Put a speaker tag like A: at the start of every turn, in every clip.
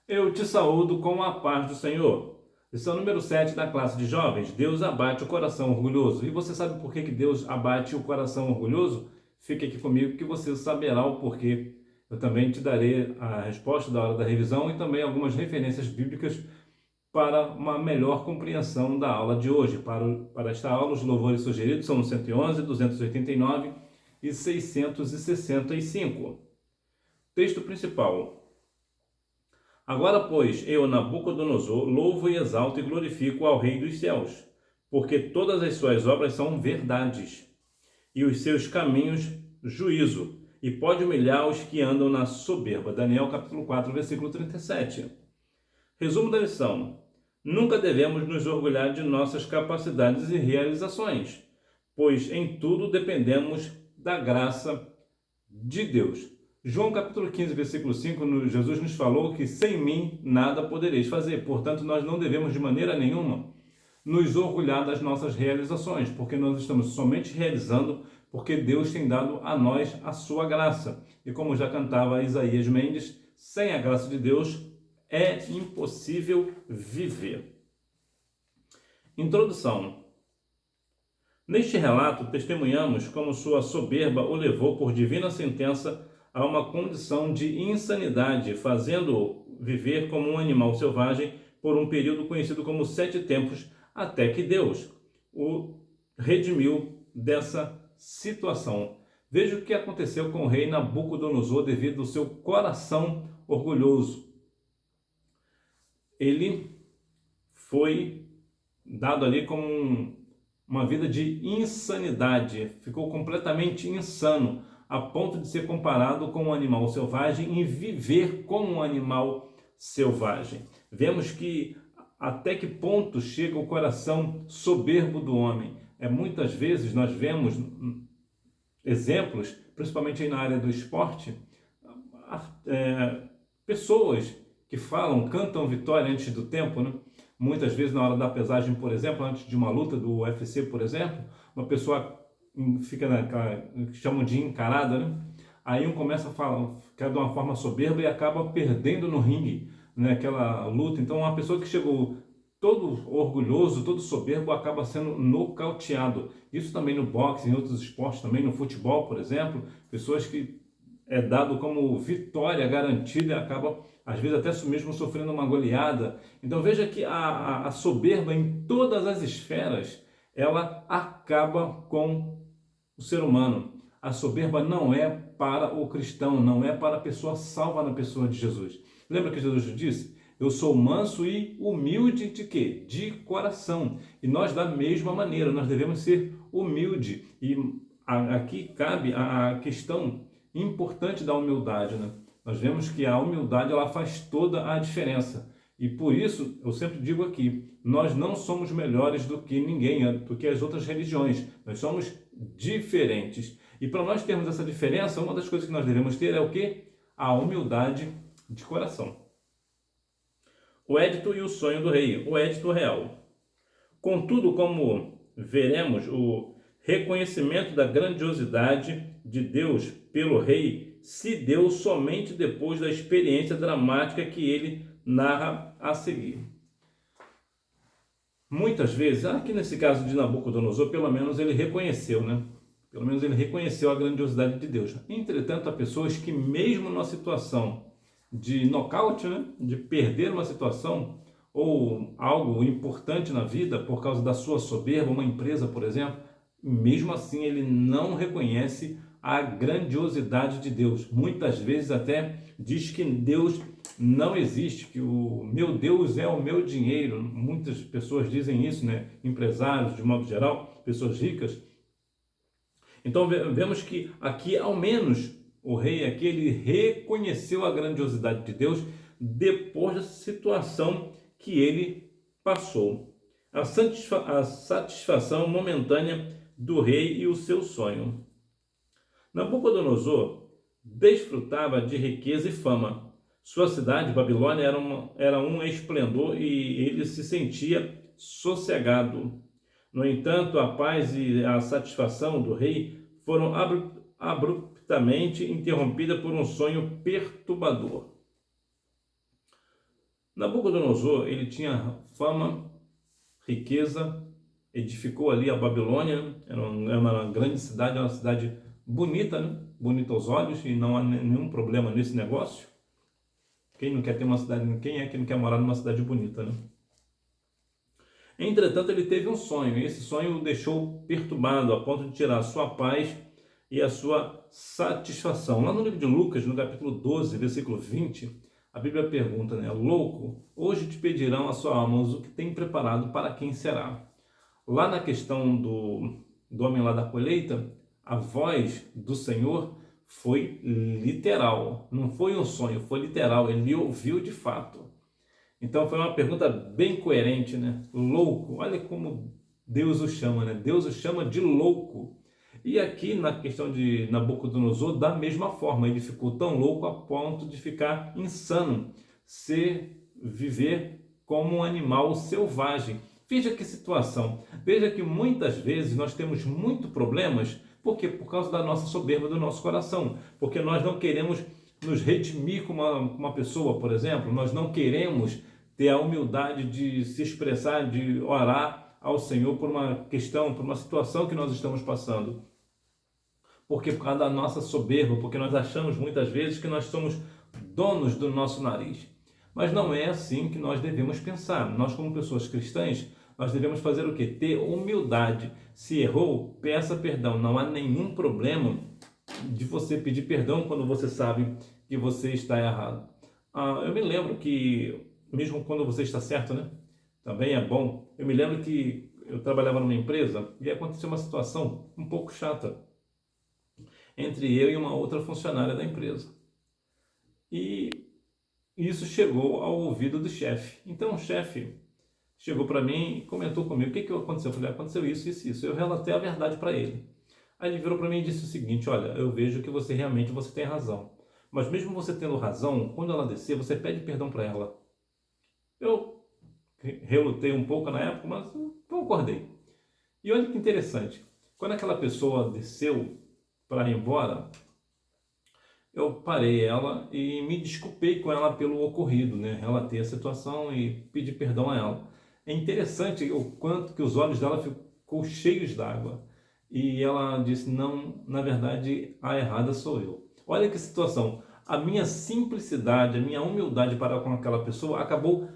A: Eu te saúdo com a paz do Senhor. Lição número 7 da classe de jovens. Deus abate o coração orgulhoso. E você sabe por que Deus abate o coração orgulhoso? Fique aqui comigo que você saberá o porquê. Eu também te darei a resposta da hora da revisão e também algumas referências bíblicas para uma melhor compreensão da aula de hoje. Para esta aula, os louvores sugeridos são 111, 289 e 665. Texto principal. Agora, pois, eu, Nabucodonosor, louvo e exalto e glorifico ao Rei dos céus, porque todas as suas obras são verdades, e os seus caminhos juízo, e pode humilhar os que andam na soberba. Daniel capítulo 4, versículo 37. Resumo da lição. Nunca devemos nos orgulhar de nossas capacidades e realizações, pois em tudo dependemos da graça de Deus. João capítulo 15, versículo 5, Jesus nos falou que sem mim nada podereis fazer. Portanto, nós não devemos de maneira nenhuma nos orgulhar das nossas realizações, porque nós estamos somente realizando porque Deus tem dado a nós a sua graça. E como já cantava Isaías Mendes, sem a graça de Deus é impossível viver. Introdução. Neste relato, testemunhamos como sua soberba o levou por divina sentença a uma condição de insanidade, fazendo-o viver como um animal selvagem por um período conhecido como 7 tempos, até que Deus o redimiu dessa situação. Veja o que aconteceu com o rei Nabucodonosor devido ao seu coração orgulhoso. Ele foi dado ali como uma vida de insanidade, ficou completamente insano, a ponto de ser comparado com um animal selvagem e viver como um animal selvagem. Vemos que até que ponto chega o coração soberbo do homem. Muitas vezes nós vemos exemplos, principalmente aí na área do esporte, pessoas que falam, cantam vitória antes do tempo, né? Muitas vezes na hora da pesagem, por exemplo, antes de uma luta do UFC, por exemplo, uma pessoa fica naquela que chamam de encarada, né? Aí um começa a falar, fica de uma forma soberba e acaba perdendo no ringue, né? Aquela luta. Então uma pessoa que chegou todo orgulhoso, todo soberbo, acaba sendo nocauteado. Isso também no boxe, em outros esportes também, no futebol, por exemplo, pessoas que é dado como vitória garantida e acaba, às vezes, até mesmo sofrendo uma goleada. Então veja que a soberba em todas as esferas, ela acaba com o ser humano. A soberba não é para o cristão, não é para a pessoa salva na pessoa de Jesus. Lembra que Jesus disse? Eu sou manso e humilde de quê? De coração. E nós, da mesma maneira, nós devemos ser humilde. E aqui cabe a questão importante da humildade, né? Nós vemos que a humildade ela faz toda a diferença. E por isso, eu sempre digo aqui, nós não somos melhores do que ninguém, do que as outras religiões. Nós somos diferentes. E para nós termos essa diferença, uma das coisas que nós devemos ter é o quê? A humildade de coração. O édito e o sonho do rei, o édito real. Contudo, como veremos, o reconhecimento da grandiosidade de Deus pelo rei se deu somente depois da experiência dramática que ele narra a seguir. Muitas vezes, aqui nesse caso de Nabucodonosor, pelo menos ele reconheceu, né? Pelo menos ele reconheceu a grandiosidade de Deus. Entretanto, há pessoas que mesmo numa situação de nocaute, né? De perder uma situação ou algo importante na vida por causa da sua soberba, uma empresa, por exemplo, mesmo assim ele não reconhece a grandiosidade de Deus. Muitas vezes até diz que Deus não existe, que o meu Deus é o meu dinheiro. Muitas pessoas dizem isso, né? Empresários, de modo geral, pessoas ricas. Então vemos que aqui, ao menos, o rei aqui, ele reconheceu a grandiosidade de Deus depois dessa situação que ele passou. A satisfação momentânea do rei e o seu sonho. Nabucodonosor desfrutava de riqueza e fama. Sua cidade, Babilônia, era um esplendor e ele se sentia sossegado. No entanto, a paz e a satisfação do rei foram abruptamente interrompidas por um sonho perturbador. Nabucodonosor, ele tinha fama, riqueza, edificou ali a Babilônia, era uma grande cidade, uma cidade bonita, né? Bonita aos olhos, e não há nenhum problema nesse negócio. Quem não quer ter uma cidade, quem é que não quer morar numa cidade bonita, né? Entretanto, ele teve um sonho, e esse sonho o deixou perturbado, a ponto de tirar a sua paz e a sua satisfação. Lá no livro de Lucas, no capítulo 12, versículo 20, a Bíblia pergunta, né? Louco, hoje te pedirão a sua alma o que tem preparado para quem será. Lá na questão do homem lá da colheita, a voz do Senhor foi literal, não foi um sonho, foi literal, ele ouviu de fato. Então foi uma pergunta bem coerente, né? Louco, olha como Deus o chama, né? Deus o chama de louco. E aqui na questão de Nabucodonosor, da mesma forma, ele ficou tão louco a ponto de ficar insano, viver como um animal selvagem. Veja que situação, veja que muitas vezes nós temos muitos problemas, porque por causa da nossa soberba do nosso coração, porque nós não queremos nos redimir com uma pessoa, por exemplo, nós não queremos ter a humildade de se expressar, de orar ao Senhor por uma questão, por uma situação que nós estamos passando. Porque por causa da nossa soberba, porque nós achamos muitas vezes que nós somos donos do nosso nariz. Mas não é assim que nós devemos pensar. Nós, como pessoas cristãs, nós devemos fazer o quê? Ter humildade. Se errou, peça perdão. Não há nenhum problema de você pedir perdão quando você sabe que você está errado. Eu me lembro que, mesmo quando você está certo, né? Também é bom. Eu me lembro que eu trabalhava numa empresa e aconteceu uma situação um pouco chata entre eu e uma outra funcionária da empresa. E isso chegou ao ouvido do chefe. Então o chefe chegou para mim e comentou comigo: o que aconteceu? Eu falei: aconteceu isso, isso, isso. Eu relatei a verdade para ele. Aí ele virou para mim e disse o seguinte: olha, eu vejo que você realmente tem razão. Mas mesmo você tendo razão, quando ela descer, você pede perdão para ela. Eu relutei um pouco na época, mas concordei. E olha que interessante. Quando aquela pessoa desceu para ir embora, eu parei ela e me desculpei com ela pelo ocorrido, né? Relatei a situação e pedi perdão a ela. É interessante o quanto que os olhos dela ficou cheios d'água. E ela disse: não, na verdade, a errada sou eu. Olha que situação. A minha simplicidade, a minha humildade para com aquela pessoa acabou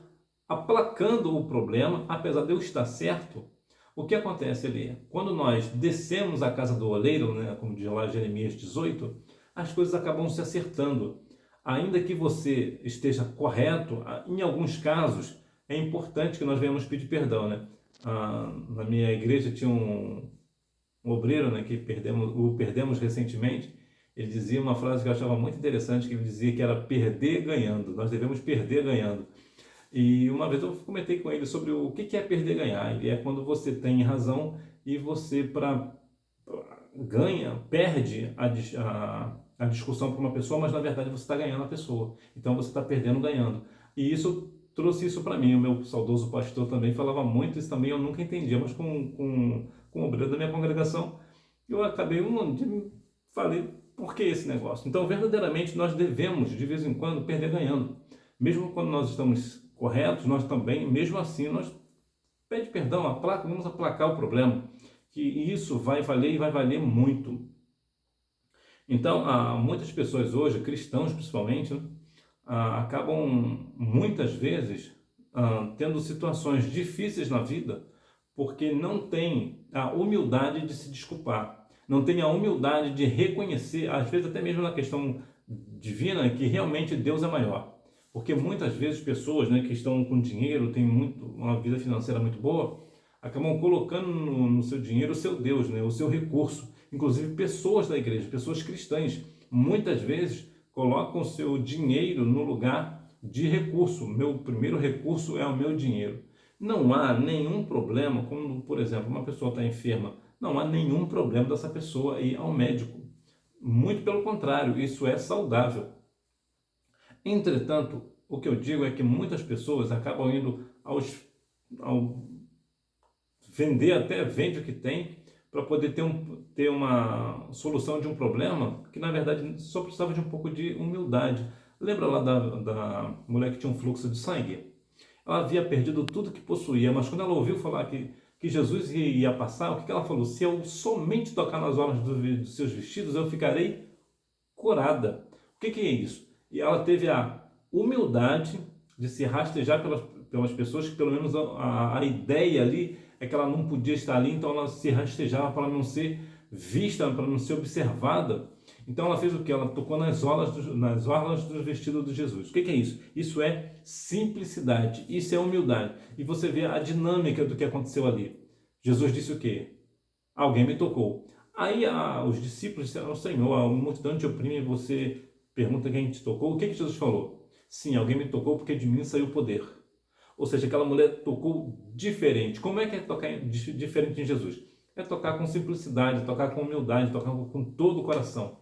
A: aplacando o problema, apesar de eu estar certo. O que acontece ali? Quando nós descemos a casa do oleiro, né, como diz lá Jeremias 18, as coisas acabam se acertando. Ainda que você esteja correto, em alguns casos é importante que nós venhamos pedir perdão, né? Na minha igreja tinha um obreiro, né, que perdemos recentemente. Ele dizia uma frase que eu achava muito interessante, que ele dizia que era perder ganhando. Nós devemos perder ganhando. E uma vez eu comentei com ele sobre o que é perder ganhar. Ele é quando você tem razão e você perde a discussão para uma pessoa, mas na verdade você está ganhando a pessoa. Então você está perdendo ganhando. E isso trouxe isso para mim. O meu saudoso pastor também falava muito isso também, eu nunca entendia, mas com o obreiro da minha congregação, eu acabei um dia falei: por que esse negócio? Então verdadeiramente nós devemos de vez em quando perder ganhando. Mesmo quando nós estamos corretos, nós também, mesmo assim, nós pede perdão, vamos aplacar o problema, que isso vai valer e vai valer muito. Então, muitas pessoas hoje, cristãos principalmente, né, acabam muitas vezes tendo situações difíceis na vida porque não tem a humildade de se desculpar, não tem a humildade de reconhecer, às vezes até mesmo na questão divina, que realmente Deus é maior. Porque muitas vezes pessoas, né, que estão com dinheiro, têm uma vida financeira muito boa, acabam colocando no seu dinheiro o seu Deus, né, o seu recurso. Inclusive pessoas da igreja, pessoas cristãs, muitas vezes colocam o seu dinheiro no lugar de recurso. Meu primeiro recurso é o meu dinheiro. Não há nenhum problema, como por exemplo, uma pessoa está enferma, não há nenhum problema dessa pessoa ir ao médico. Muito pelo contrário, isso é saudável. Entretanto, o que eu digo é que muitas pessoas acabam indo ao vende o que tem para poder ter uma solução de um problema que na verdade só precisava de um pouco de humildade. Lembra lá da mulher que tinha um fluxo de sangue? ela havia perdido tudo que possuía, mas quando ela ouviu falar que Jesus ia passar, o que ela falou? Se eu somente tocar nas orlas dos seus vestidos, eu ficarei curada. O que é isso? E ela teve a humildade de se rastejar pelas pessoas, que pelo menos a ideia ali é que ela não podia estar ali, então ela se rastejava para não ser vista, para não ser observada. Então ela fez o que? Ela tocou nas orlas do vestido de Jesus. O que é isso? Isso é simplicidade, isso é humildade. E você vê a dinâmica do que aconteceu ali. Jesus disse o quê? Alguém me tocou. Aí os discípulos disseram: Senhor, a multidão te oprime e você pergunta quem te tocou. O que Jesus falou? Sim, alguém me tocou porque de mim saiu o poder. Ou seja, aquela mulher tocou diferente. Como é que é tocar diferente em Jesus? É tocar com simplicidade, tocar com humildade, tocar com todo o coração.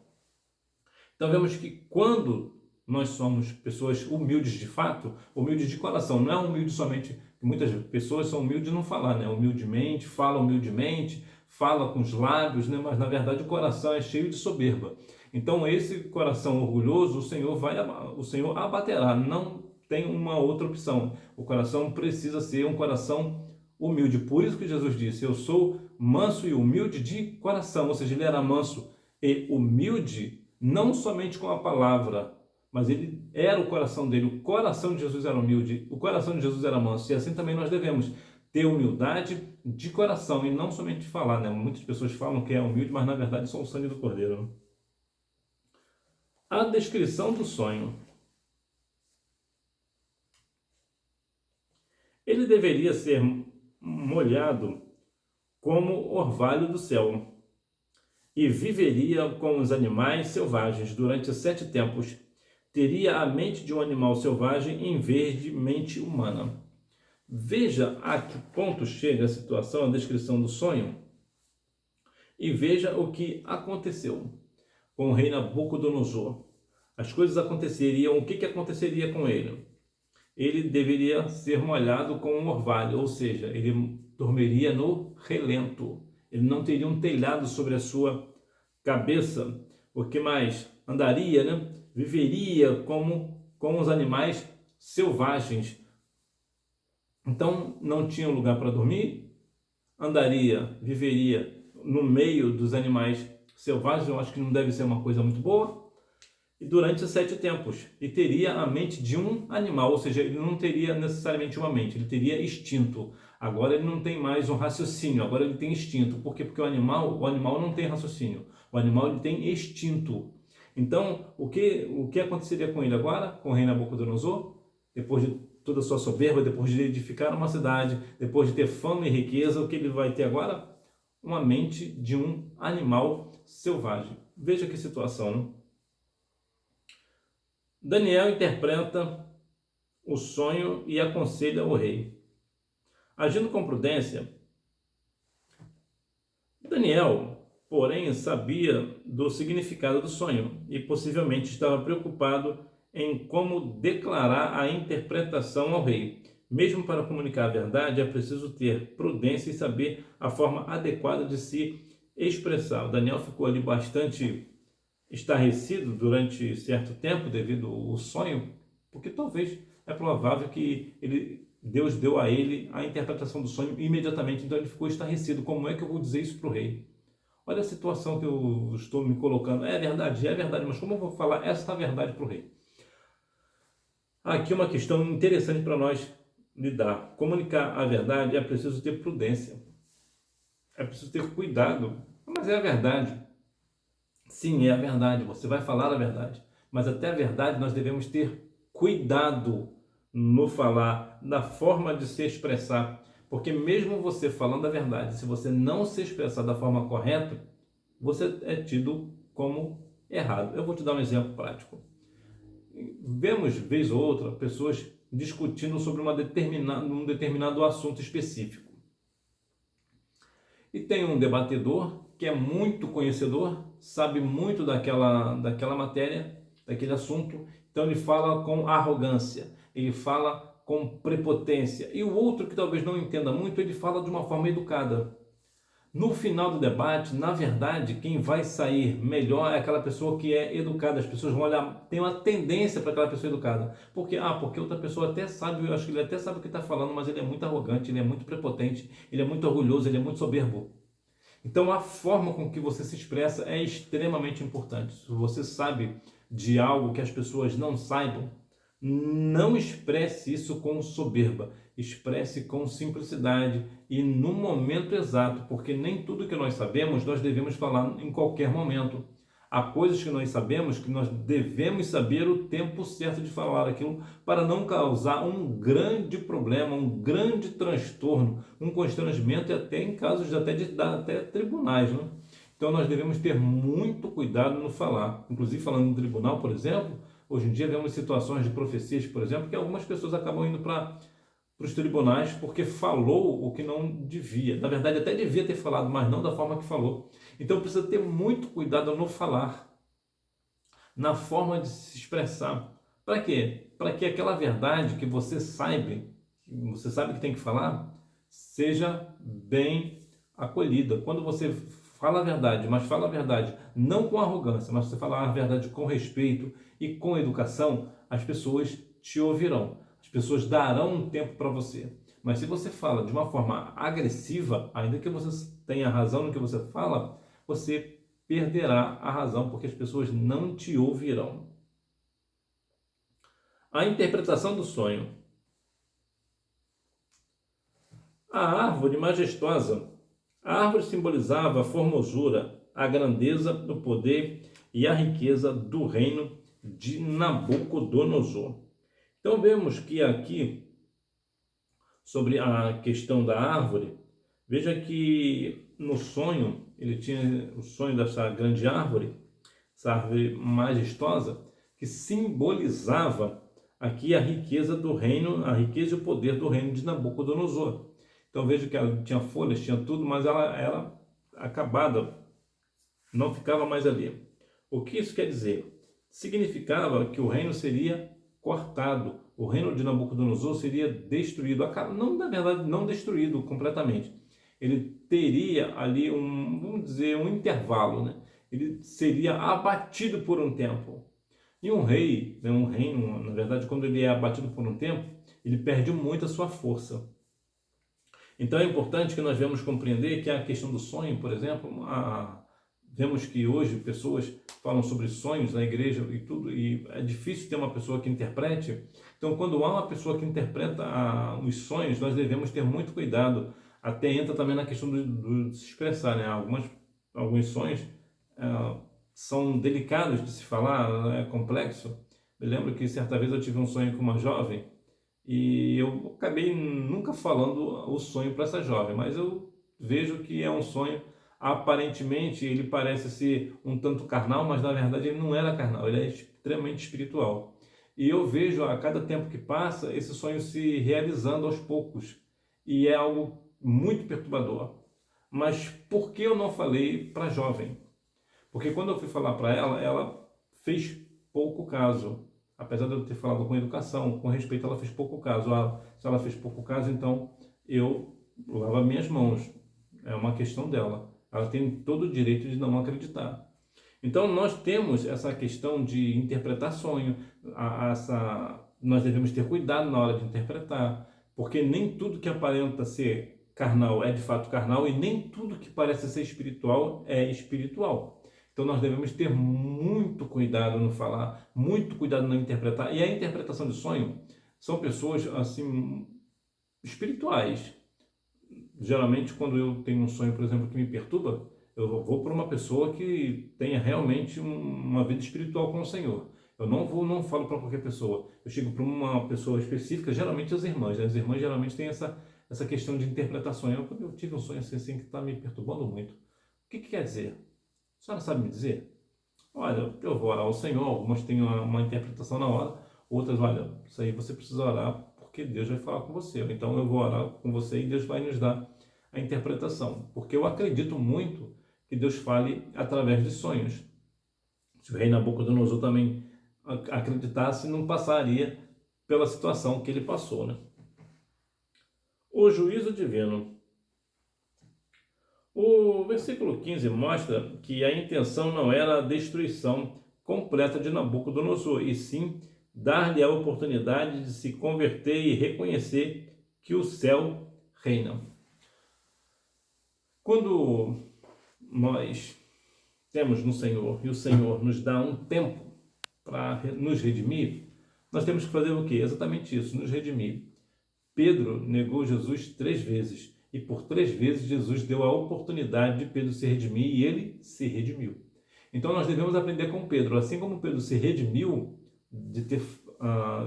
A: Então vemos que quando nós somos pessoas humildes de fato, humildes de coração, não é humilde somente, muitas pessoas são humildes de não falar, né? Humildemente, fala com os lábios, né? Mas na verdade o coração é cheio de soberba. Então esse coração orgulhoso, o Senhor abaterá, não tem uma outra opção. O coração precisa ser um coração humilde. Por isso que Jesus disse: eu sou manso e humilde de coração. Ou seja, ele era manso e humilde, não somente com a palavra, mas ele era o coração dele. O coração de Jesus era humilde, o coração de Jesus era manso. E assim também nós devemos ter humildade de coração e não somente falar, né? Muitas pessoas falam que é humilde, mas na verdade são o sangue do Cordeiro, né? A descrição do sonho. Ele deveria ser molhado como orvalho do céu e viveria com os animais selvagens durante 7 tempos. Teria a mente de um animal selvagem em vez de mente humana. Veja a que ponto chega a situação, a descrição do sonho, e veja o que aconteceu com o rei Nabucodonosor. As coisas aconteceriam, o que aconteceria com ele? Ele deveria ser molhado com um orvalho, ou seja, ele dormiria no relento. Ele não teria um telhado sobre a sua cabeça. O que mais? Andaria, né? Viveria com os animais selvagens. Então, não tinha lugar para dormir, viveria no meio dos animais selvagens. Eu acho que não deve ser uma coisa muito boa. E durante 7 tempos, e teria a mente de um animal, ou seja, ele não teria necessariamente uma mente, ele teria instinto. Agora ele não tem mais um raciocínio, agora ele tem instinto. Por quê? Porque o animal não tem raciocínio, o animal ele tem instinto. Então, o que aconteceria com ele agora, com o rei Nabucodonosor? Depois de toda a sua soberba, depois de edificar uma cidade, depois de ter fama e riqueza, o que ele vai ter agora? Uma mente de um animal selvagem. Veja que situação, né? Daniel interpreta o sonho e aconselha o rei. Agindo com prudência, Daniel, porém, sabia do significado do sonho e possivelmente estava preocupado em como declarar a interpretação ao rei. Mesmo para comunicar a verdade, é preciso ter prudência e saber a forma adequada de se expressar. O Daniel ficou ali bastante estarrecido durante certo tempo devido ao sonho, porque talvez é provável que Deus deu a ele a interpretação do sonho imediatamente, então ele ficou estarrecido. Como é que eu vou dizer isso para o rei? Olha a situação que eu estou me colocando. É verdade, mas como eu vou falar esta verdade para o rei? Aqui uma questão interessante para nós lidar. Comunicar a verdade é preciso ter prudência, é preciso ter cuidado, mas é a verdade. Sim, é a verdade, você vai falar a verdade, mas até a verdade nós devemos ter cuidado no falar, na forma de se expressar, porque mesmo você falando a verdade, se você não se expressar da forma correta, você é tido como errado. Eu vou te dar um exemplo prático. Vemos, vez ou outra, pessoas discutindo sobre um determinado assunto específico. E tem um debatedor que é muito conhecedor, sabe muito daquela matéria, daquele assunto, então ele fala com arrogância, ele fala com prepotência. E o outro que talvez não entenda muito, ele fala de uma forma educada. No final do debate, na verdade, quem vai sair melhor é aquela pessoa que é educada. As pessoas vão olhar, tem uma tendência para aquela pessoa educada. Porque outra pessoa até sabe, eu acho que ele até sabe o que está falando, mas ele é muito arrogante, ele é muito prepotente, ele é muito orgulhoso, ele é muito soberbo. Então a forma com que você se expressa é extremamente importante. Se você sabe de algo que as pessoas não saibam, não expresse isso com soberba, expresse com simplicidade e no momento exato, porque nem tudo que nós sabemos nós devemos falar em qualquer momento. Há coisas que nós sabemos que nós devemos saber o tempo certo de falar aquilo para não causar um grande problema, um grande transtorno, um constrangimento e até em casos de dar até tribunais, né? Então nós devemos ter muito cuidado no falar. Inclusive falando no tribunal, por exemplo, hoje em dia vemos situações de profecias, por exemplo, que algumas pessoas acabam indo para os tribunais porque falou o que não devia. Na verdade, até devia ter falado, mas não da forma que falou. Então precisa ter muito cuidado no falar, na forma de se expressar. Para quê? Para que aquela verdade que você sabe que tem que falar, seja bem acolhida. Quando você fala a verdade, mas fala a verdade não com arrogância, mas você fala a verdade com respeito e com educação, as pessoas te ouvirão. As pessoas darão um tempo para você. Mas se você fala de uma forma agressiva, ainda que você tenha razão no que você fala, você perderá a razão, porque as pessoas não te ouvirão. A interpretação do sonho. A árvore majestosa. A árvore simbolizava a formosura, a grandeza, o poder e a riqueza do reino de Nabucodonosor. Então vemos que aqui, sobre a questão da árvore, veja que no sonho, ele tinha o sonho dessa grande árvore, essa árvore majestosa, que simbolizava aqui a riqueza do reino, a riqueza e o poder do reino de Nabucodonosor. Então veja que ela tinha folhas, tinha tudo, mas ela era acabada, não ficava mais ali. O que isso quer dizer? Significava que o reino seria cortado, o reino de Nabucodonosor seria destruído, não, na verdade, não destruído completamente. Ele teria ali vamos dizer, um intervalo, né? Ele seria abatido por um tempo. E um rei, um reino, na verdade, quando ele é abatido por um tempo, ele perde muito a sua força. Então é importante que nós venhamos compreender que a questão do sonho, por exemplo, vemos que hoje pessoas falam sobre sonhos na igreja e tudo, e é difícil ter uma pessoa que interprete. Então, quando há uma pessoa que interpreta os sonhos, nós devemos ter muito cuidado. Até entra também na questão do se expressar, né? Alguns sonhos são delicados de se falar, é complexo. Eu lembro que certa vez eu tive um sonho com uma jovem e eu acabei nunca falando o sonho para essa jovem, mas eu vejo que é um sonho. Aparentemente ele parece ser um tanto carnal, mas na verdade ele não era carnal, ele é extremamente espiritual. E eu vejo a cada tempo que passa esse sonho se realizando aos poucos, e é algo muito perturbador. Mas por que eu não falei para a jovem? Porque quando eu fui falar para ela, ela fez pouco caso. Apesar de eu ter falado com educação, com respeito, ela fez pouco caso. Se ela fez pouco caso, então eu lavo minhas mãos. É uma questão dela. Ela tem todo o direito de não acreditar. Então nós temos essa questão de interpretar sonho, nós devemos ter cuidado na hora de interpretar, porque nem tudo que aparenta ser carnal é de fato carnal e nem tudo que parece ser espiritual é espiritual. Então nós devemos ter muito cuidado no falar, muito cuidado no interpretar. E a interpretação de sonho são pessoas assim espirituais. Geralmente, quando eu tenho um sonho, por exemplo, que me perturba, eu vou para uma pessoa que tenha realmente uma vida espiritual com o Senhor. Eu não falo para qualquer pessoa. Eu chego para uma pessoa específica, geralmente as irmãs. Né? As irmãs geralmente têm essa questão de interpretação. Eu tive um sonho assim que está me perturbando muito. O que quer dizer? A senhora sabe me dizer? Olha, eu vou orar ao Senhor. Algumas têm uma interpretação na hora. Outras, olha, isso aí você precisa orar porque Deus vai falar com você. Então eu vou orar com você e Deus vai nos dar a interpretação. Porque eu acredito muito que Deus fale através de sonhos. Se o rei Nabucodonosor também acreditasse, não passaria pela situação que ele passou, né? O juízo divino. O versículo 15 mostra que a intenção não era a destruição completa de Nabucodonosor, e sim dar-lhe a oportunidade de se converter e reconhecer que o céu reina. Quando nós temos no Senhor e o Senhor nos dá um tempo para nos redimir, nós temos que fazer o quê? Exatamente isso, nos redimir. Pedro negou Jesus 3 vezes e por 3 vezes Jesus deu a oportunidade de Pedro se redimir e ele se redimiu. Então nós devemos aprender com Pedro, assim como Pedro se redimiu de ter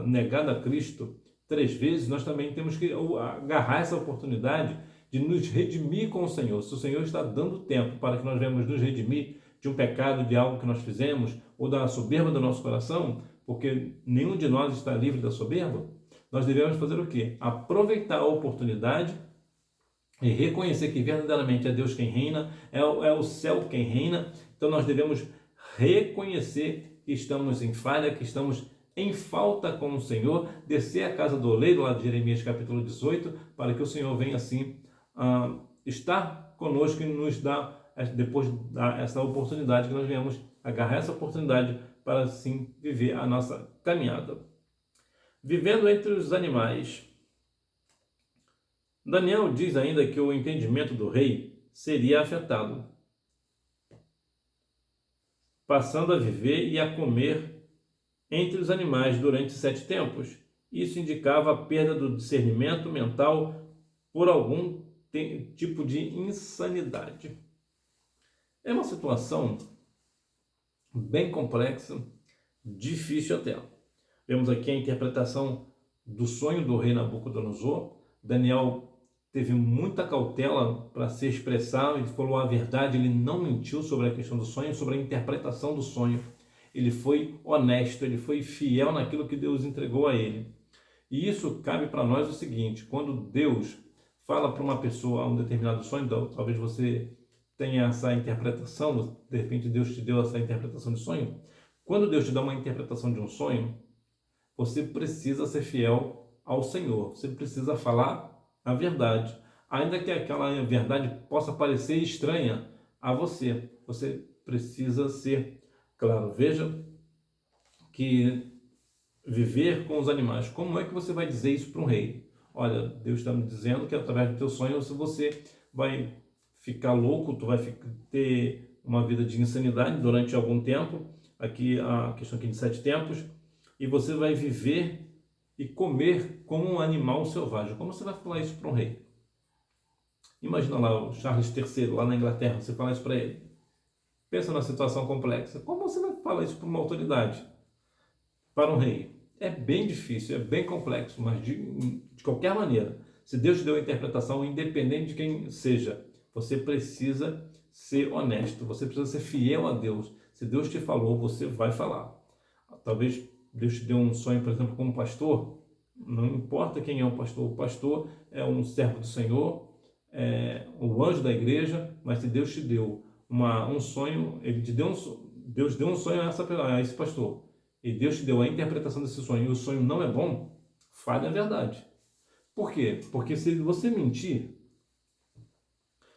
A: negado a Cristo 3 vezes, nós também temos que agarrar essa oportunidade de nos redimir com o Senhor. Se o Senhor está dando tempo para que nós venhamos nos redimir de um pecado, de algo que nós fizemos, ou da soberba do nosso coração, porque nenhum de nós está livre da soberba, nós devemos fazer o quê? Aproveitar a oportunidade e reconhecer que verdadeiramente é Deus quem reina, é o céu quem reina. Então nós devemos reconhecer que estamos em falha, que estamos em falta com o Senhor, descer à casa do oleiro, lá de Jeremias capítulo 18, para que o Senhor venha assim estar conosco e nos dar, depois essa oportunidade, que nós venhamos agarrar essa oportunidade para assim viver a nossa caminhada. Vivendo entre os animais. Daniel diz ainda que o entendimento do rei seria afetado, passando a viver e a comer entre os animais durante 7 tempos. Isso indicava a perda do discernimento mental por algum tipo de insanidade. É uma situação bem complexa, difícil até. Vemos aqui a interpretação do sonho do rei Nabucodonosor. Daniel teve muita cautela para se expressar, ele falou a verdade, ele não mentiu sobre a questão do sonho, sobre a interpretação do sonho. Ele foi honesto, ele foi fiel naquilo que Deus entregou a ele. E isso cabe para nós o seguinte: quando Deus fala para uma pessoa um determinado sonho, talvez você tenha essa interpretação, de repente Deus te deu essa interpretação de sonho. Quando Deus te dá uma interpretação de um sonho, você precisa ser fiel ao Senhor, você precisa falar a verdade, ainda que aquela verdade possa parecer estranha a você, você precisa ser claro. Veja que viver com os animais, como é que você vai dizer isso para um rei? Olha, Deus está me dizendo que através do teu sonho você vai ficar louco, tu vai ter uma vida de insanidade durante algum tempo, aqui a questão aqui de 7 tempos, e você vai viver e comer como um animal selvagem. Como você vai falar isso para um rei? Imagina lá o Charles III, lá na Inglaterra, você fala isso para ele. Pensa na situação complexa. Como você vai falar isso para uma autoridade? Para um rei? É bem difícil, é bem complexo, mas de qualquer maneira, se Deus te deu a interpretação, independente de quem seja, você precisa ser honesto, você precisa ser fiel a Deus. Se Deus te falou, você vai falar. Talvez Deus te deu um sonho, por exemplo, como pastor. Não importa quem é o pastor é um servo do Senhor, é o anjo da igreja, mas se Deus te deu um sonho, Deus deu um sonho a esse pastor, e Deus te deu a interpretação desse sonho, e o sonho não é bom, fale a verdade. Por quê? Porque se você mentir,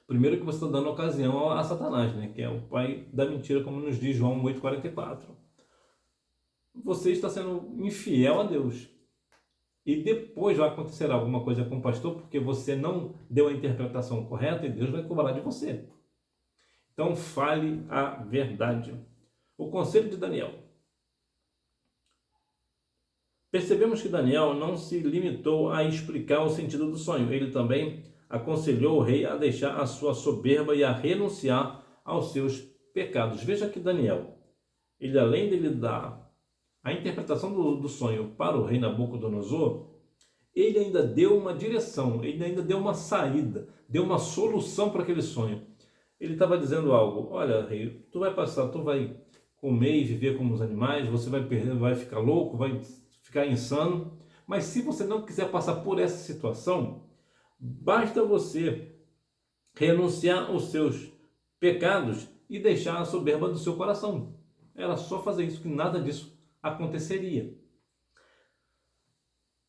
A: primeiro que você está dando ocasião a Satanás, né, que é o pai da mentira, como nos diz João 8,44. Você está sendo infiel a Deus. E depois vai acontecer alguma coisa com o pastor, porque você não deu a interpretação correta e Deus vai cobrar de você. Então fale a verdade. O conselho de Daniel. Percebemos que Daniel não se limitou a explicar o sentido do sonho. Ele também aconselhou o rei a deixar a sua soberba e a renunciar aos seus pecados. Veja que Daniel, ele além de lhe dar a interpretação do sonho para o rei Nabucodonosor, ele ainda deu uma direção, ele ainda deu uma saída, deu uma solução para aquele sonho. Ele estava dizendo algo: olha, rei, tu vai comer e viver como os animais, você vai ficar louco, vai ficar insano, mas se você não quiser passar por essa situação, basta você renunciar aos seus pecados e deixar a soberba do seu coração. Era só fazer isso, que nada disso aconteceria.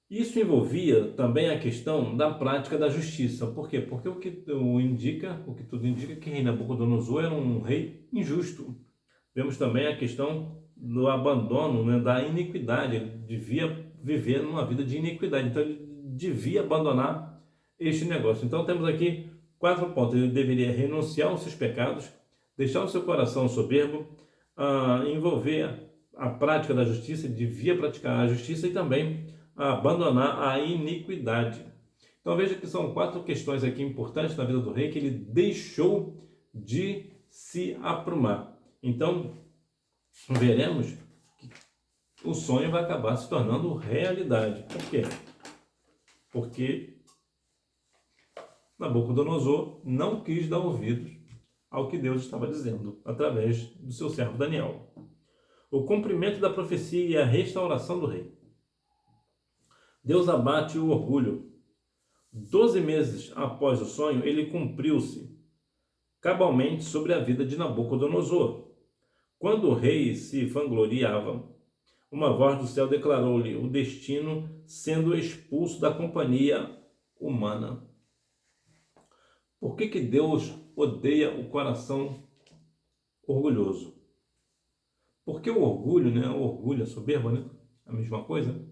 A: Isso envolvia também a questão da prática da justiça. Por quê? Porque o que tudo indica é que rei Nabucodonosor era um rei injusto. Vemos também a questão do abandono, né, da iniquidade. Ele devia viver numa vida de iniquidade, então ele devia abandonar este negócio. Então temos aqui 4 pontos. Ele deveria renunciar aos seus pecados, deixar o seu coração soberbo, envolver a prática da justiça, ele devia praticar a justiça e também abandonar a iniquidade. Então veja que são 4 questões aqui importantes na vida do rei que ele deixou de se aprumar. Então veremos que o sonho vai acabar se tornando realidade. Por quê? Porque Nabucodonosor não quis dar ouvidos ao que Deus estava dizendo através do seu servo Daniel. O cumprimento da profecia e a restauração do rei. Deus abate o orgulho. 12 meses após o sonho, ele cumpriu-se cabalmente sobre a vida de Nabucodonosor. Quando o rei se vangloriava, uma voz do céu declarou-lhe o destino, sendo expulso da companhia humana. Por que Deus odeia o coração orgulhoso? Porque o orgulho, né? O orgulho, a soberba, né? A mesma coisa.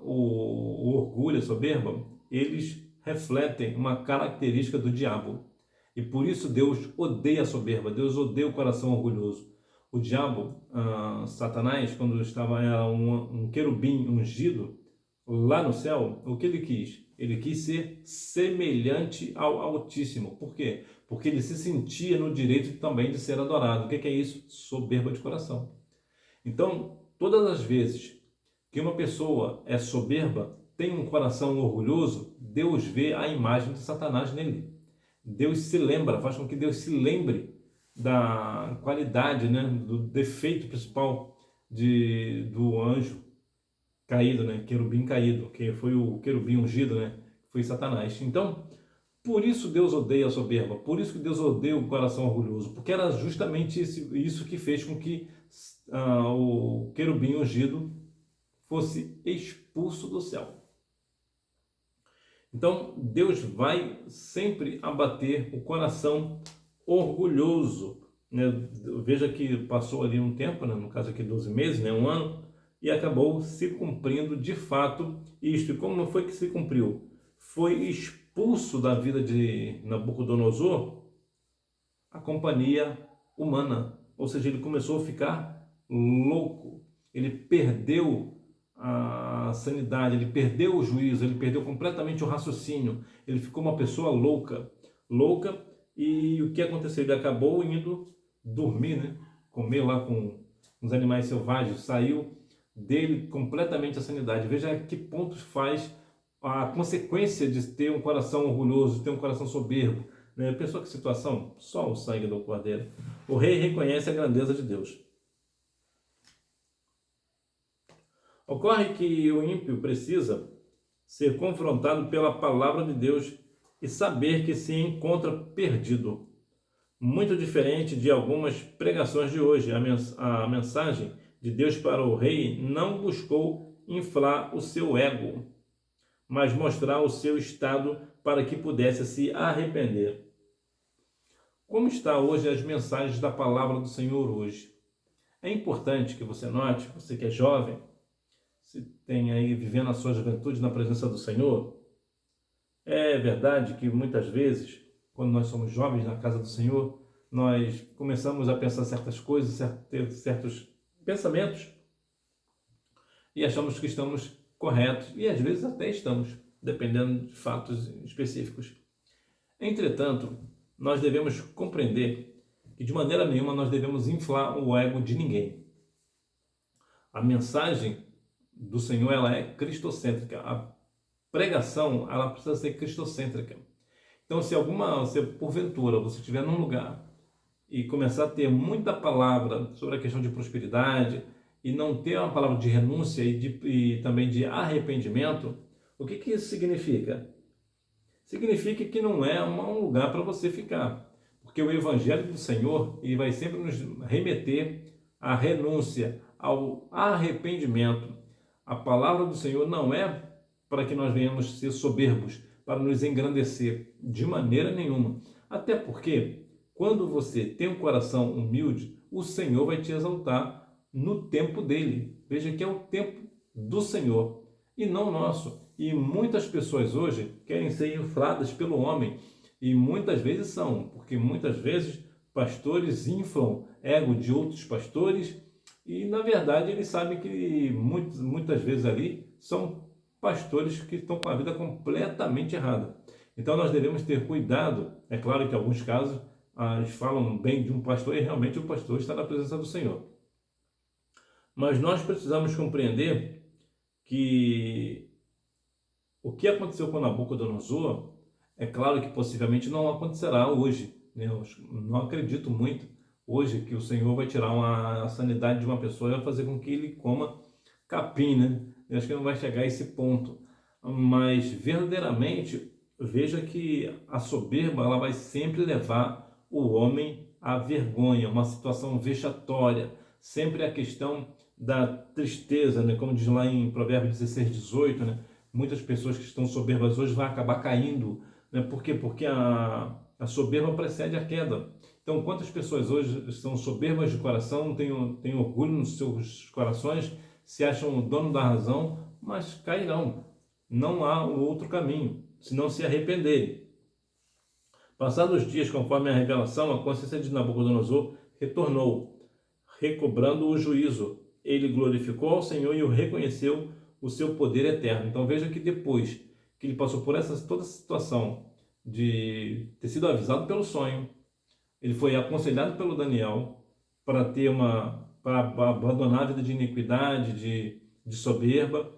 A: O orgulho, a soberba, eles refletem uma característica do diabo. E por isso Deus odeia a soberba, Deus odeia o coração orgulhoso. O diabo, Satanás, quando estava um querubim ungido lá no céu, o que ele quis? Ele quis ser semelhante ao Altíssimo. Por quê? Porque ele se sentia no direito também de ser adorado. O que é isso? Soberba de coração. Então, todas as vezes que uma pessoa é soberba, tem um coração orgulhoso, Deus vê a imagem de Satanás nele. Deus se lembra, faz com que Deus se lembre da qualidade, né, do defeito principal do anjo caído, né, querubim caído, que foi o querubim ungido, né, foi Satanás. Então, por isso Deus odeia a soberba, por isso que Deus odeia o coração orgulhoso, porque era justamente isso que fez com que o querubim ungido fosse expulso do céu. Então, Deus vai sempre abater o coração orgulhoso, né? Veja que passou ali um tempo, né? No caso aqui 12 meses, né? Um ano, e acabou se cumprindo de fato isto. E como não foi que se cumpriu? Foi expulso da vida de Nabucodonosor a companhia humana, ou seja, ele começou a ficar louco, ele perdeu a sanidade, ele perdeu o juízo, ele perdeu completamente o raciocínio, ele ficou uma pessoa louca, e o que aconteceu? Ele acabou indo dormir, né? Comeu lá com os animais selvagens, saiu dele completamente a sanidade. Veja que pontos faz a consequência de ter um coração orgulhoso, de ter um coração soberbo, né? Pensou que situação? Só o sangue do cordeiro. O rei reconhece a grandeza de Deus. Ocorre que o ímpio precisa ser confrontado pela palavra de Deus e saber que se encontra perdido. Muito diferente de algumas pregações de hoje, a mensagem de Deus para o rei não buscou inflar o seu ego, mas mostrar o seu estado para que pudesse se arrepender. Como está hoje as mensagens da palavra do Senhor hoje? É importante que você note, você que é jovem, se tem aí vivendo a sua juventude na presença do Senhor, é verdade que muitas vezes, quando nós somos jovens na casa do Senhor, nós começamos a pensar certas coisas, ter certos pensamentos e achamos que estamos corretos, e às vezes até estamos, dependendo de fatos específicos. Entretanto, nós devemos compreender que de maneira nenhuma nós devemos inflar o ego de ninguém. A mensagem do Senhor, ela é cristocêntrica. A pregação, ela precisa ser cristocêntrica. Então, se porventura você estiver num lugar e começar a ter muita palavra sobre a questão de prosperidade e não ter uma palavra de renúncia e também de arrependimento, o que isso significa? Significa que não é um lugar para você ficar. Porque o Evangelho do Senhor, ele vai sempre nos remeter à renúncia, ao arrependimento, A palavra do Senhor não é para que nós venhamos ser soberbos, para nos engrandecer, de maneira nenhuma. Até porque, quando você tem um coração humilde, o Senhor vai te exaltar no tempo dele. Veja que é o tempo do Senhor e não nosso. E muitas pessoas hoje querem ser infladas pelo homem, e muitas vezes são, porque muitas vezes pastores inflam ego de outros pastores, e na verdade eles sabem que muitas vezes ali são pastores que estão com a vida completamente errada. Então nós devemos ter cuidado. É claro que em alguns casos eles falam bem de um pastor e realmente o pastor está na presença do Senhor. Mas nós precisamos compreender que o que aconteceu com Nabucodonosor, é claro que possivelmente não acontecerá hoje, né? Eu não acredito muito hoje que o Senhor vai tirar a sanidade de uma pessoa e vai fazer com que ele coma capim, né? Eu acho que não vai chegar a esse ponto. Mas verdadeiramente, veja que a soberba ela vai sempre levar o homem à vergonha, uma situação vexatória. Sempre a questão da tristeza, né? Como diz lá em Provérbios 16, 18, né? Muitas pessoas que estão soberbas hoje vão acabar caindo, né? Por quê? Porque a soberba precede a queda. Então, quantas pessoas hoje estão soberbas de coração, têm orgulho nos seus corações, se acham o dono da razão, mas cairão. Não há outro caminho, se não se arrependerem. Passados os dias, conforme a revelação, a consciência de Nabucodonosor retornou, recobrando o juízo. Ele glorificou ao Senhor e o reconheceu o seu poder eterno. Então veja que depois que ele passou por toda essa situação de ter sido avisado pelo sonho, ele foi aconselhado pelo Daniel para para abandonar a vida de iniquidade, de soberba.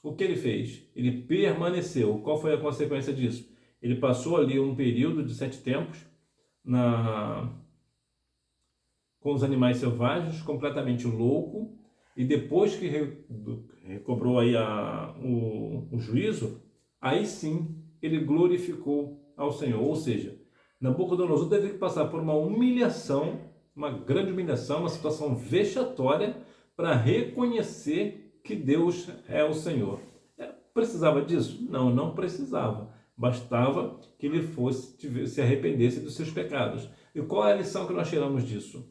A: O que ele fez? Ele permaneceu. Qual foi a consequência disso? Ele passou ali um período de 7 tempos com os animais selvagens, completamente louco, e depois que recobrou aí o juízo, aí sim ele glorificou ao Senhor. Ou seja, Nabucodonosor teve que passar por uma humilhação, uma grande humilhação, uma situação vexatória para reconhecer que Deus é o Senhor. Precisava disso? Não, não precisava. Bastava que ele se arrependesse dos seus pecados. E qual é a lição que nós tiramos disso?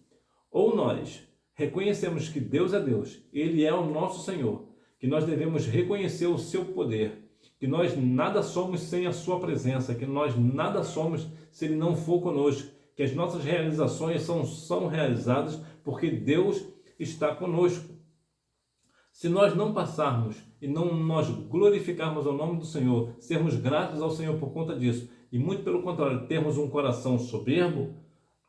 A: Ou nós reconhecemos que Deus é Deus, Ele é o nosso Senhor, que nós devemos reconhecer o seu poder, que nós nada somos sem a sua presença, que nós nada somos se Ele não for conosco, que as nossas realizações são realizadas porque Deus está conosco. Se nós não passarmos e não nós glorificarmos o nome do Senhor, sermos gratos ao Senhor por conta disso, e muito pelo contrário, termos um coração soberbo,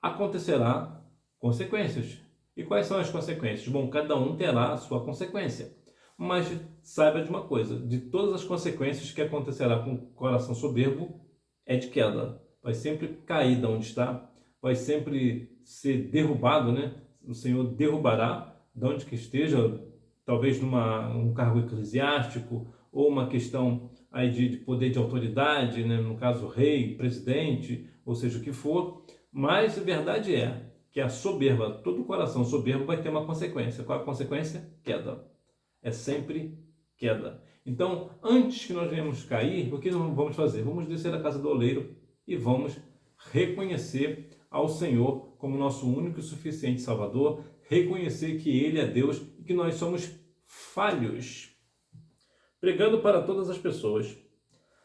A: acontecerá consequências. E quais são as consequências? Bom, cada um terá a sua consequência. Mas saiba de uma coisa, de todas as consequências que acontecerá com o coração soberbo, é de queda. Vai sempre cair de onde está, vai sempre ser derrubado, né? O Senhor derrubará de onde que esteja, talvez um cargo eclesiástico, ou uma questão aí de poder de autoridade, né? No caso rei, presidente, ou seja o que for. Mas a verdade é que a soberba, todo coração soberbo vai ter uma consequência. Qual é a consequência? Queda. É sempre queda. Então, antes que nós venhamos cair, o que nós vamos fazer? Vamos descer da casa do oleiro e vamos reconhecer ao Senhor como nosso único e suficiente Salvador, reconhecer que Ele é Deus e que nós somos falhos. Pregando para todas as pessoas.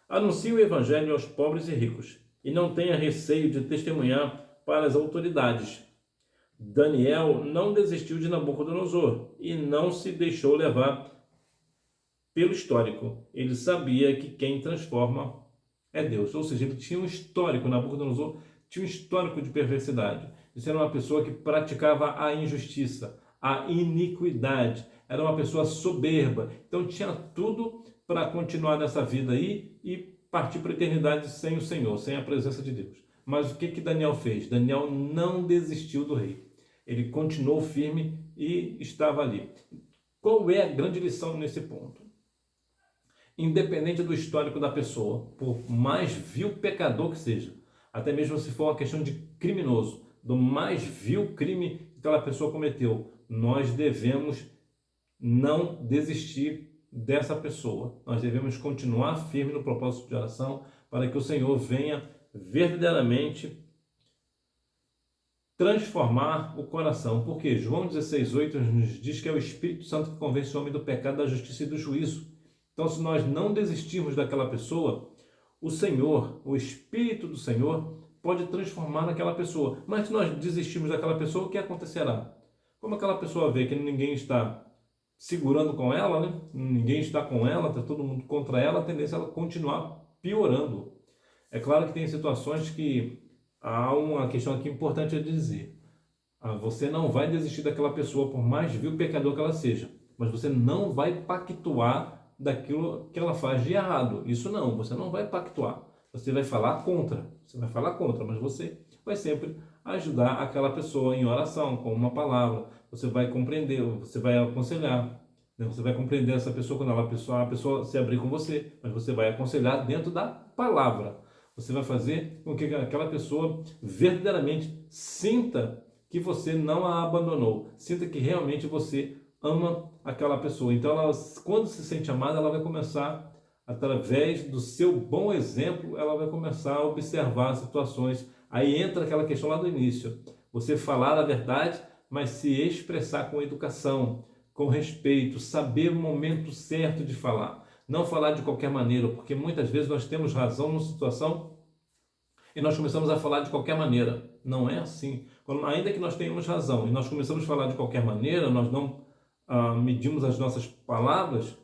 A: Anuncie o Evangelho aos pobres e ricos, e não tenha receio de testemunhar para as autoridades. Daniel não desistiu de Nabucodonosor e não se deixou levar pelo histórico. Ele sabia que quem transforma é Deus. Ou seja, ele tinha um histórico, Nabucodonosor tinha um histórico de perversidade. Isso era uma pessoa que praticava a injustiça, a iniquidade. Era uma pessoa soberba. Então tinha tudo para continuar nessa vida aí e partir para a eternidade sem o Senhor, sem a presença de Deus. Mas o que Daniel fez? Daniel não desistiu do rei. Ele continuou firme e estava ali. Qual é a grande lição nesse ponto? Independente do histórico da pessoa, por mais vil pecador que seja, até mesmo se for uma questão de criminoso, do mais vil crime que aquela pessoa cometeu, nós devemos não desistir dessa pessoa. Nós devemos continuar firme no propósito de oração para que o Senhor venha verdadeiramente transformar o coração. Porque João 16,8 nos diz que é o Espírito Santo que convence o homem do pecado, da justiça e do juízo. Então, se nós não desistirmos daquela pessoa, o Senhor, o Espírito do Senhor, pode transformar naquela pessoa. Mas se nós desistirmos daquela pessoa, o que acontecerá? Como aquela pessoa vê que ninguém está segurando com ela, né? Ninguém está com ela, está todo mundo contra ela, a tendência é ela continuar piorando. É claro que tem situações que há uma questão aqui importante a dizer. Você não vai desistir daquela pessoa, por mais vil pecador que ela seja, mas você não vai pactuar daquilo que ela faz de errado. Isso não, você não vai pactuar. Você vai falar contra, mas você vai sempre ajudar aquela pessoa em oração, com uma palavra. Você vai compreender, você vai aconselhar, né? Você vai compreender essa pessoa quando a pessoa se abrir com você, mas você vai aconselhar dentro da palavra. Você vai fazer com que aquela pessoa verdadeiramente sinta que você não a abandonou, sinta que realmente você ama aquela pessoa. Então, ela, quando se sente amada, ela vai começar, através do seu bom exemplo, ela vai começar a observar situações. Aí entra aquela questão lá do início. Você falar a verdade, mas se expressar com educação, com respeito, saber o momento certo de falar. Não falar de qualquer maneira, porque muitas vezes nós temos razão numa situação e nós começamos a falar de qualquer maneira. Não é assim. Ainda que nós tenhamos razão e nós começamos a falar de qualquer maneira, nós não medimos as nossas palavras,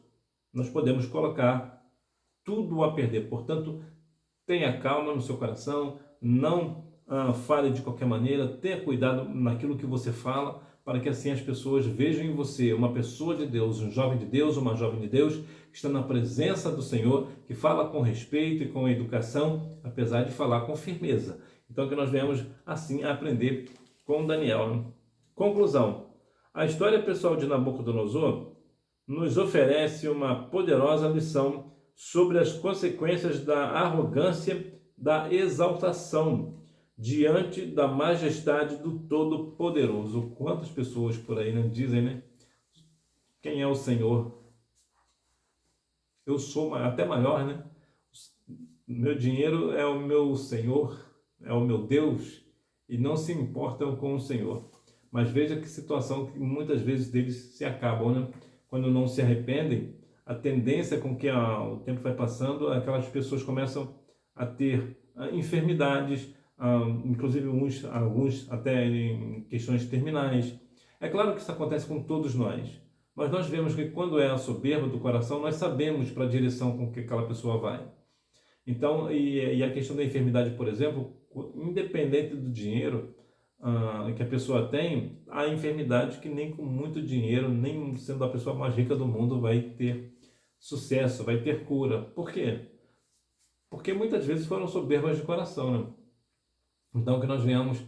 A: nós podemos colocar tudo a perder. Portanto, tenha calma no seu coração, não fale de qualquer maneira, tenha cuidado naquilo que você fala, para que assim as pessoas vejam em você uma pessoa de Deus, um jovem de Deus, uma jovem de Deus, que está na presença do Senhor, que fala com respeito e com educação, apesar de falar com firmeza. Então, que nós venhamos assim a aprender com Daniel. Conclusão. A história pessoal de Nabucodonosor nos oferece uma poderosa lição sobre as consequências da arrogância, da exaltação diante da majestade do Todo-Poderoso. Quantas pessoas por aí, né, dizem, né? Quem é o Senhor? Eu sou até maior, né? Meu dinheiro é o meu Senhor, é o meu Deus, e não se importam com o Senhor. Mas veja que situação que muitas vezes deles se acabam, né? Quando não se arrependem, a tendência com que o tempo vai passando, aquelas pessoas começam a ter enfermidades, inclusive alguns até em questões terminais. É claro que isso acontece com todos nós, mas nós vemos que quando é a soberba do coração, nós sabemos para a direção com que aquela pessoa vai. Então, e a questão da enfermidade, por exemplo, independente do dinheiro que a pessoa tem, há enfermidade que nem com muito dinheiro, nem sendo a pessoa mais rica do mundo, vai ter sucesso, vai ter cura. Por quê? Porque muitas vezes foram soberbas de coração, né? Então, que nós venhamos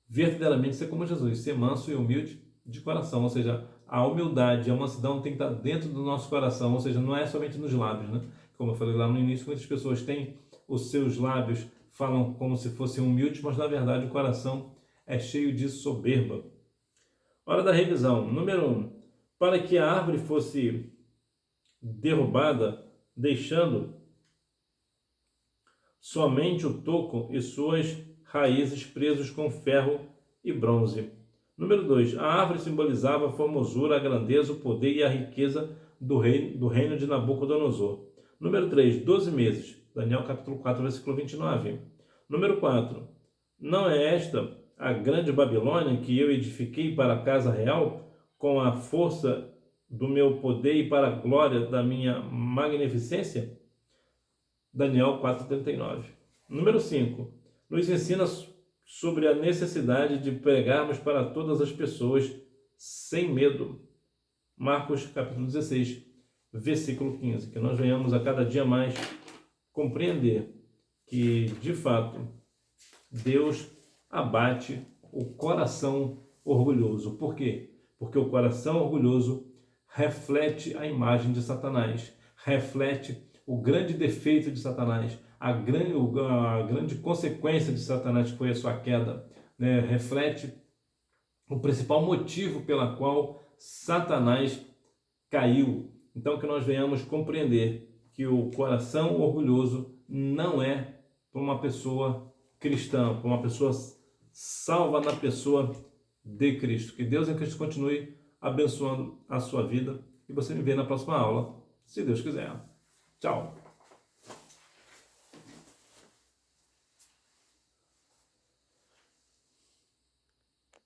A: verdadeiramente ser como Jesus, ser manso e humilde de coração, ou seja, a humildade, a mansidão tem que estar dentro do nosso coração, ou seja, não é somente nos lábios, né? Como eu falei lá no início, muitas pessoas têm os seus lábios, falam como se fossem humildes, mas na verdade o coração é cheio de soberba. Hora da revisão. Número 1. Para que a árvore fosse derrubada, deixando somente o toco e suas raízes presos com ferro e bronze. Número 2. A árvore simbolizava a formosura, a grandeza, o poder e a riqueza do reino de Nabucodonosor. Número 3. 12 meses. Daniel capítulo 4, versículo 29. Número 4. Não é esta a grande Babilônia que eu edifiquei para a casa real, com a força do meu poder e para a glória da minha magnificência? Daniel 4,39. Número 5. Nos ensina sobre a necessidade de pregarmos para todas as pessoas sem medo. Marcos capítulo 16, versículo 15. Que nós venhamos a cada dia mais compreender que, de fato, Deus abate o coração orgulhoso. Por quê? Porque o coração orgulhoso reflete a imagem de Satanás, reflete o grande defeito de Satanás, a grande consequência de Satanás, que foi a sua queda, né? Reflete o principal motivo pela qual Satanás caiu. Então que nós venhamos compreender que o coração orgulhoso não é para uma pessoa cristã, para uma pessoa salva na pessoa de Cristo. Que Deus em Cristo continue abençoando a sua vida e você me vê na próxima aula, se Deus quiser. Tchau!